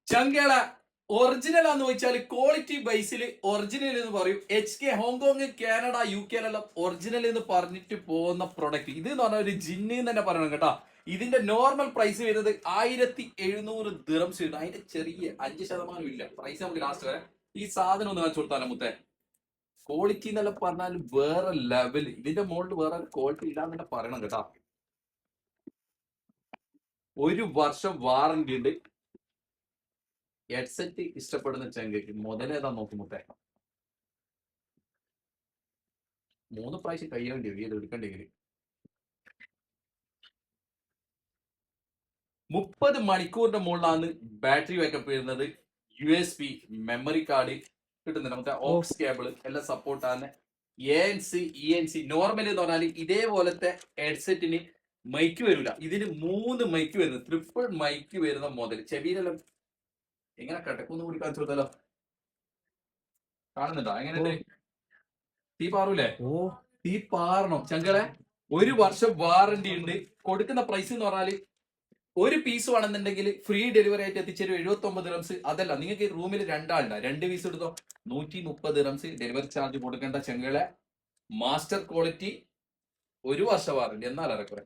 ചങ്കേള original ആന്ന് ചോദിച്ചാൽ quality ബേസിൽ original എന്ന് പറയും. HK, ഹോങ്കോങ്, കാനഡ, UK എല്ലാം ഒറിജിനൽ എന്ന് പറഞ്ഞിട്ട് പോകുന്ന പ്രൊഡക്റ്റ് ഇത് എന്ന് പറഞ്ഞാൽ ഒരു ജിന്ന് തന്നെ പറയണം കേട്ടോ. ഇതിന്റെ നോർമൽ പ്രൈസ് വരുന്നത് 1700 ദിറംസ് കിട്ടും. അതിന്റെ ചെറിയ 5% ഇല്ല പ്രൈസ്. നമുക്ക് ലാസ്റ്റ് വരെ ഈ സാധനം ഒന്ന് കാണിച്ചു കൊടുത്താലോ മുത്തേ. ക്വാളിറ്റി എന്നെല്ലാം പറഞ്ഞാൽ വേറെ ലെവൽ. ഇതിന്റെ മുകളിൽ വേറെ ക്വാളിറ്റി ഇല്ലാന്ന് തന്നെ പറയണം കേട്ടോ. 1 വർഷം വാറന്റി ഉണ്ട്. ഹെഡ്സെറ്റ് ഇഷ്ടപ്പെടുന്ന ചങ്കയ്ക്ക് മുതലേതാ നോക്കുമുട്ടെ. 3 പ്രാവശ്യം കഴിയേണ്ടി വരും ഇത് എടുക്കേണ്ടെങ്കിൽ. 30 മണിക്കൂറിന്റെ മുകളിലാണ് ബാറ്ററി ബാക്കപ്പ് വരുന്നത്. USB മെമ്മറി കാർഡ് കിട്ടുന്നുണ്ട്. നമുക്ക് ഓക്സ് കേബിൾ എല്ലാം സപ്പോർട്ടാണ്. ANC ENC നോർമൽ എന്ന് പറഞ്ഞാൽ ഇതേപോലത്തെ ഹെഡ്സെറ്റിന് മൈക്ക് വരില്ല. ഇതിന് 3 മൈക്ക് വരുന്നത്, ട്രിപ്പിൾ മൈക്ക് വരുന്ന മുതൽ. ചെവിയിലെല്ലാം എങ്ങനെ കിടക്കുന്നു കൂടി കാണിച്ചു കൊടുത്താലോ. കാണുന്നുണ്ടോ എങ്ങനെയുണ്ട്? തീ പാറൂലേ? തീ പാറണം ചങ്കളെ. 1 വർഷം വാറന്റി ഉണ്ട്. കൊടുക്കുന്ന പ്രൈസ് എന്ന് പറഞ്ഞാല് ഒരു പീസ് വേണമെന്നുണ്ടെങ്കിൽ ഫ്രീ ഡെലിവറി ആയിട്ട് എത്തിച്ചേരും 79 ദിറംസ്. അതല്ല, നിങ്ങൾക്ക് റൂമിൽ 2 ആളുണ്ടാ, 2 പീസ് എടുത്തോ 130 ദിറംസ് ഡെലിവറി ചാർജ് കൊടുക്കേണ്ട ചങ്കളെ. മാസ്റ്റർ ക്വാളിറ്റി, 1 വർഷം വാറന്റി. എന്നാൽ ഇറക്കുറേ